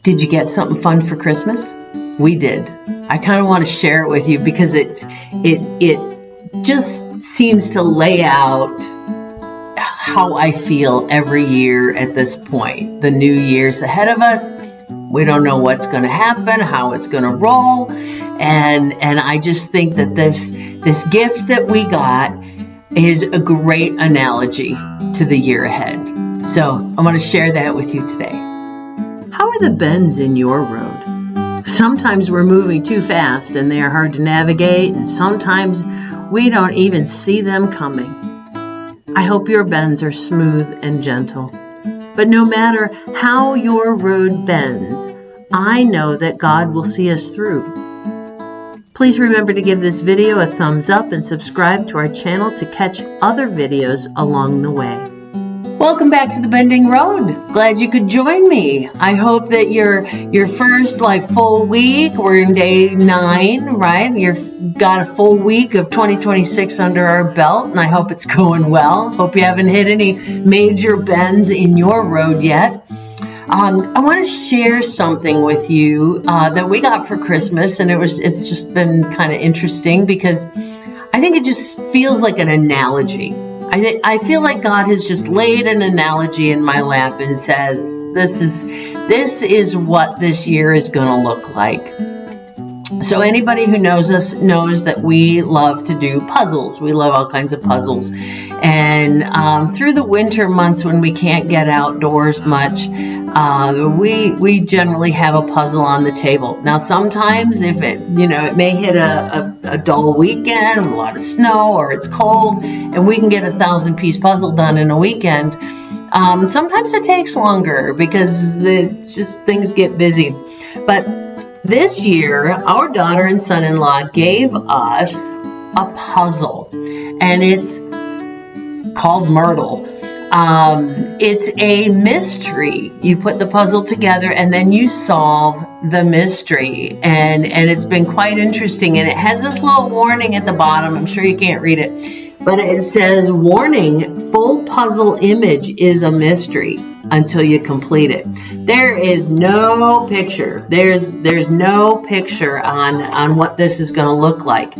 Did you get something fun for Christmas? We did. I kind of want to share it with you because it just seems to lay out how I feel every year at this point. The new year's ahead of us. We don't know what's going to happen, how it's going to roll. And I just think that this gift that we got is a great analogy to the year ahead. So I want to share that with you today. How are the bends in your road? Sometimes we're moving too fast and they are hard to navigate, and sometimes we don't even see them coming. I hope your bends are smooth and gentle. But no matter how your road bends, I know that God will see us through. Please remember to give this video a thumbs up and subscribe to our channel to catch other videos along the way. Welcome back to the Bending Road. Glad you could join me. I hope that your first full week, we're in day 9, right? You've got a full week of 2026 under our belt, and I hope it's going well. Hope you haven't hit any major bends in your road yet. I want to share something with you that we got for Christmas, and it's just been kind of interesting because I think it just feels like an analogy. I feel like God has just laid an analogy in my lap and says, this is what this year is going to look like. So anybody who knows us knows that we love to do puzzles. We love all kinds of puzzles. And through the winter months when we can't get outdoors much, we generally have a puzzle on the table. Now, sometimes if it may hit a dull weekend, a lot of snow, or it's cold, and we can get a 1,000-piece puzzle done in a weekend. Sometimes it takes longer because it's just things get busy. But this year, our daughter and son-in-law gave us a puzzle, and it's called Myrtle. It's a mystery. You put the puzzle together and then you solve the mystery, and it's been quite interesting. And it has this little warning at the bottom. I'm sure you can't read it, but it says, warning, full puzzle image is a mystery until you complete it. There is no picture. There's no picture on what this is going to look like.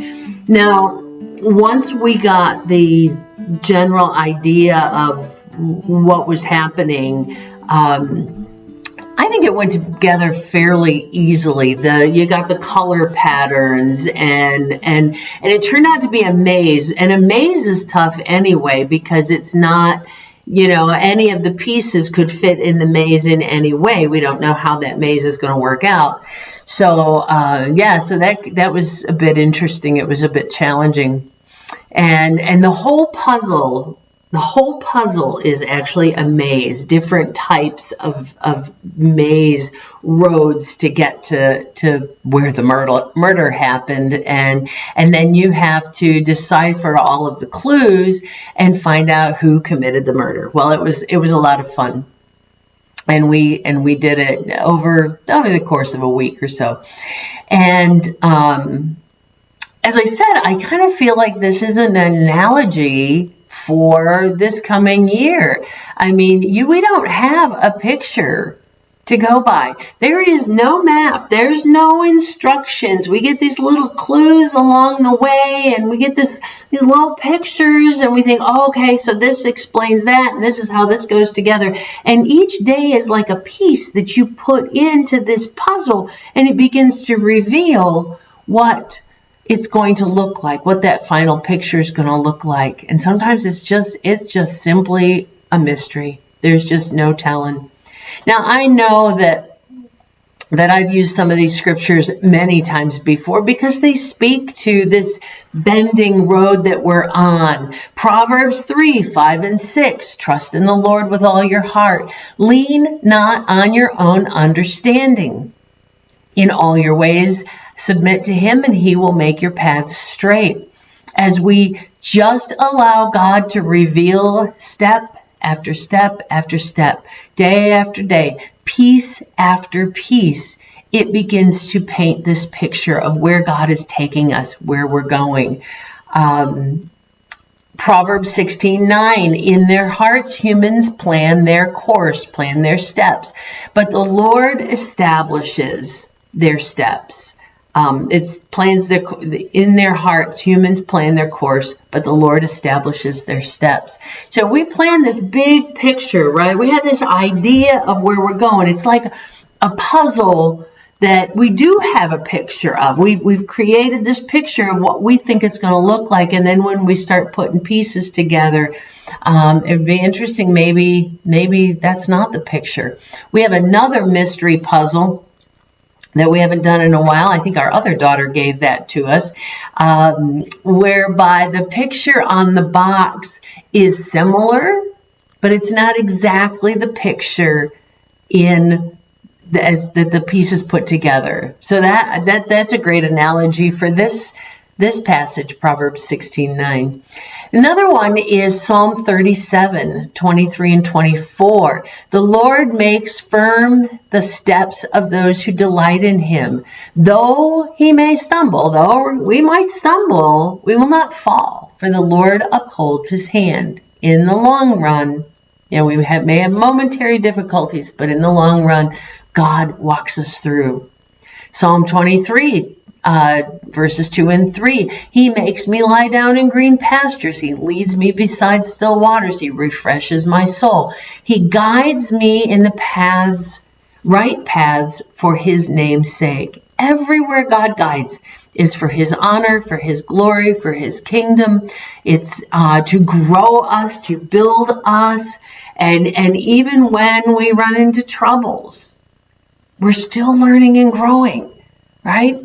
Now, once we got the general idea of what was happening, I think it went together fairly easily. You got the color patterns, and it turned out to be a maze. And a maze is tough anyway because it's not, any of the pieces could fit in the maze in any way. We don't know how that maze is going to work out. So so that was a bit interesting. It was a bit challenging, and the whole puzzle is actually a maze, different types of maze roads to get to where the murder happened, and then you have to decipher all of the clues and find out who committed the murder. Well, it was a lot of fun, and we did it over the course of a week or so, and as I said, I kind of feel like this is an analogy for this coming year. I mean, we don't have a picture to go by. There is no map. There's no instructions. We get these little clues along the way, and we get these little pictures, and we think, oh, okay, so this explains that, and this is how this goes together. And each day is like a piece that you put into this puzzle, and it begins to reveal what it's going to look like, what that final picture is going to look like. And sometimes it's just simply a mystery. There's just no telling. Now, I know that I've used some of these scriptures many times before because they speak to this bending road that we're on. Proverbs 3, 5, and 6, trust in the Lord with all your heart. Lean not on your own understanding. In all your ways, submit to him, and he will make your paths straight. As we just allow God to reveal step after step after step, day after day, piece after piece, it begins to paint this picture of where God is taking us, where we're going. Proverbs 16:9, in their hearts humans plan their course, plan their steps, but the Lord establishes their steps. It's plans in their hearts, humans plan their course, but the Lord establishes their steps. So we plan this big picture, right? We have this idea of where we're going. It's like a puzzle that we do have a picture of. We've created this picture of what we think it's going to look like, and then when we start putting pieces together, it'd be interesting. Maybe that's not the picture. We have another mystery puzzle that we haven't done in a while. I think our other daughter gave that to us, whereby the picture on the box is similar, but it's not exactly the picture as the pieces put together. So that's a great analogy for this passage, Proverbs 16:9. Another one is Psalm 37:23 and 24. The Lord makes firm the steps of those who delight in him. Though he may stumble, though we might stumble, we will not fall, for the Lord upholds his hand. In the long run, we may have momentary difficulties, but in the long run, God walks us through. Psalm 23, verses 2 and 3. He makes me lie down in green pastures. He leads me beside still waters. He refreshes my soul. He guides me in the right paths for his name's sake. Everywhere God guides is for his honor, for his glory, for his kingdom. It's to grow us, to build us. And even when we run into troubles, we're still learning and growing, right?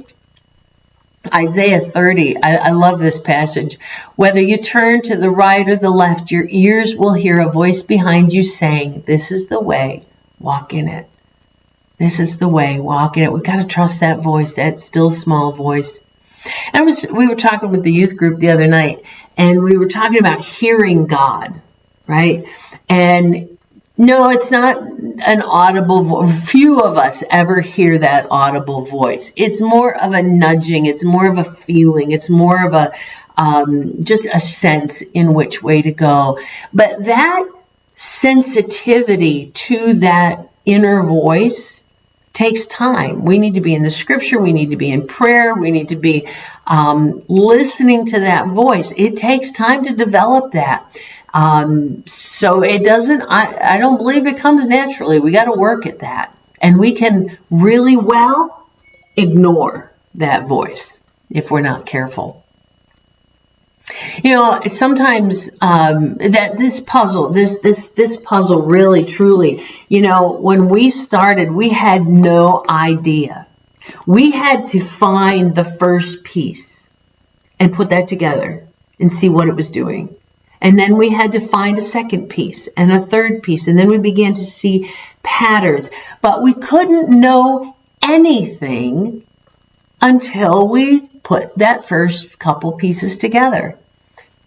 Isaiah 30, I love this passage. Whether you turn to the right or the left, your ears will hear a voice behind you saying, this is the way, walk in it. This is the way, walk in it. We've got to trust that voice, that still small voice. And we were talking with the youth group the other night, and we were talking about hearing God, right? And no, it's not an audible voice. Few of us ever hear that audible voice. It's more of a nudging. It's more of a feeling. It's more of a just a sense in which way to go. But that sensitivity to that inner voice takes time. We need to be in the scripture. We need to be in prayer. We need to be listening to that voice. It takes time to develop that. So it doesn't, I don't believe it comes naturally. We got to work at that. And we can really well ignore that voice if we're not careful. Sometimes that this puzzle really, truly, when we started, we had no idea. We had to find the first piece and put that together and see what it was doing. And then we had to find a second piece and a third piece. And then we began to see patterns. But we couldn't know anything until we put that first couple pieces together.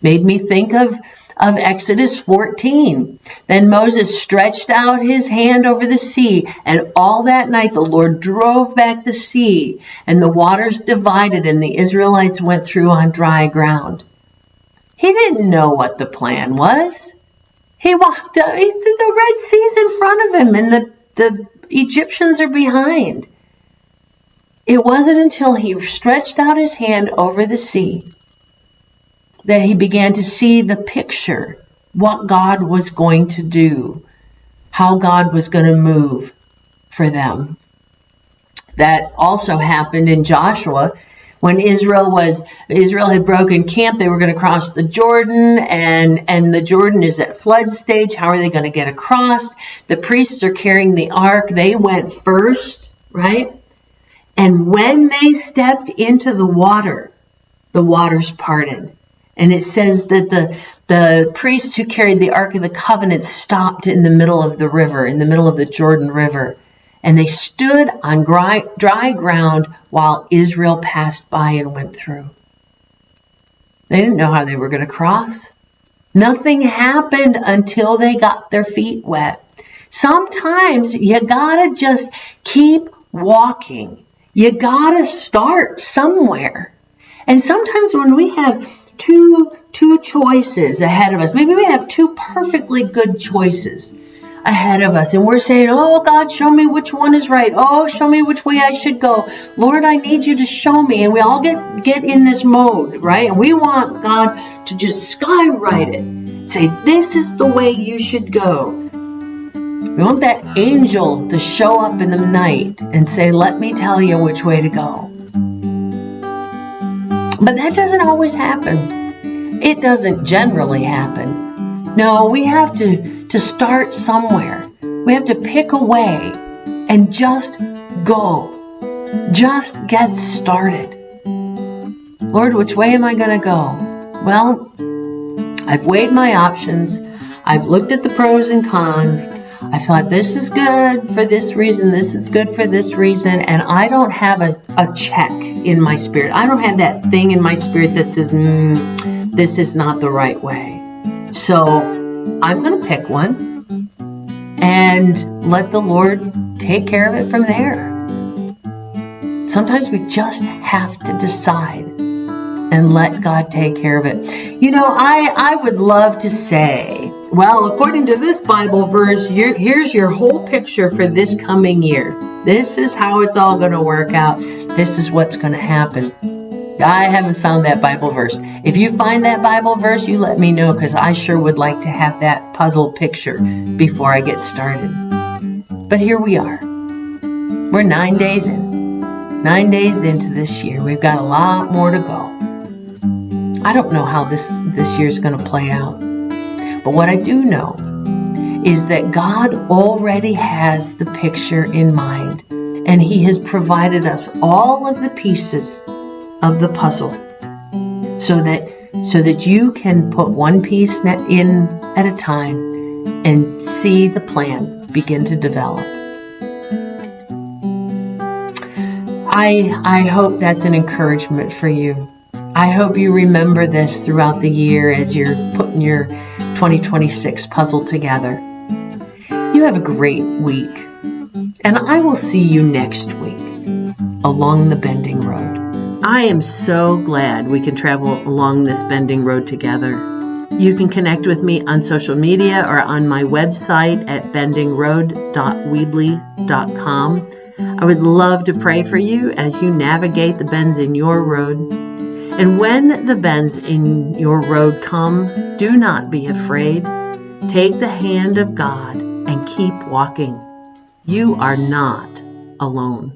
Made me think of Exodus 14. Then Moses stretched out his hand over the sea, and all that night the Lord drove back the sea, and the waters divided, and the Israelites went through on dry ground. He didn't know what the plan was. He walked up, the Red Sea's in front of him, and the Egyptians are behind. It wasn't until he stretched out his hand over the sea that he began to see the picture, what God was going to do, how God was going to move for them. That also happened in Joshua. When Israel had broken camp, they were going to cross the Jordan, and the Jordan is at flood stage. How are they going to get across? The priests are carrying the ark. They went first, right? And when they stepped into the waters parted. And it says that the priests who carried the Ark of the Covenant stopped in the middle of the river, in the middle of the Jordan River. And they stood on dry ground while Israel passed by and went through. They didn't know how they were going to cross. Nothing happened until they got their feet wet. Sometimes you got to just keep walking. You got to start somewhere. And sometimes when we have two choices ahead of us. Maybe we have two perfectly good choices ahead of us, and we're saying, oh God, show me which one is right. Oh, show me which way I should go. Lord, I need you to show me. And we all get in this mode, right? And we want God to just skywrite it, say, this is the way you should go. We want that angel to show up in the night and say, let me tell you which way to go. But that doesn't always happen. It doesn't generally happen. No, we have to start somewhere. We have to pick a way and just go. Just get started. Lord, which way am I going to go? Well, I've weighed my options. I've looked at the pros and cons. I thought this is good for this reason, this is good for this reason, and I don't have a check in my spirit. I don't have that thing in my spirit that says, this is not the right way. So I'm going to pick one and let the Lord take care of it from there. Sometimes we just have to decide and let God take care of it. You know, I would love to say, well, according to this Bible verse, here's your whole picture for this coming year. This is how it's all going to work out. This is what's going to happen. I haven't found that Bible verse. If you find that Bible verse, you let me know, because I sure would like to have that puzzle picture before I get started. But here we are. We're 9 days in. 9 days into this year. We've got a lot more to go. I don't know how this year's going to play out. But what I do know is that God already has the picture in mind, and He has provided us all of the pieces of the puzzle so that you can put one piece in at a time and see the plan begin to develop. I hope that's an encouragement for you. I hope you remember this throughout the year as you're putting your 2026 puzzle together. You have a great week, and I will see you next week along the bending road. I am so glad we can travel along this bending road together. You can connect with me on social media or on my website at bendingroad.weebly.com. I would love to pray for you as you navigate the bends in your road. And when the bends in your road come, do not be afraid. Take the hand of God and keep walking. You are not alone.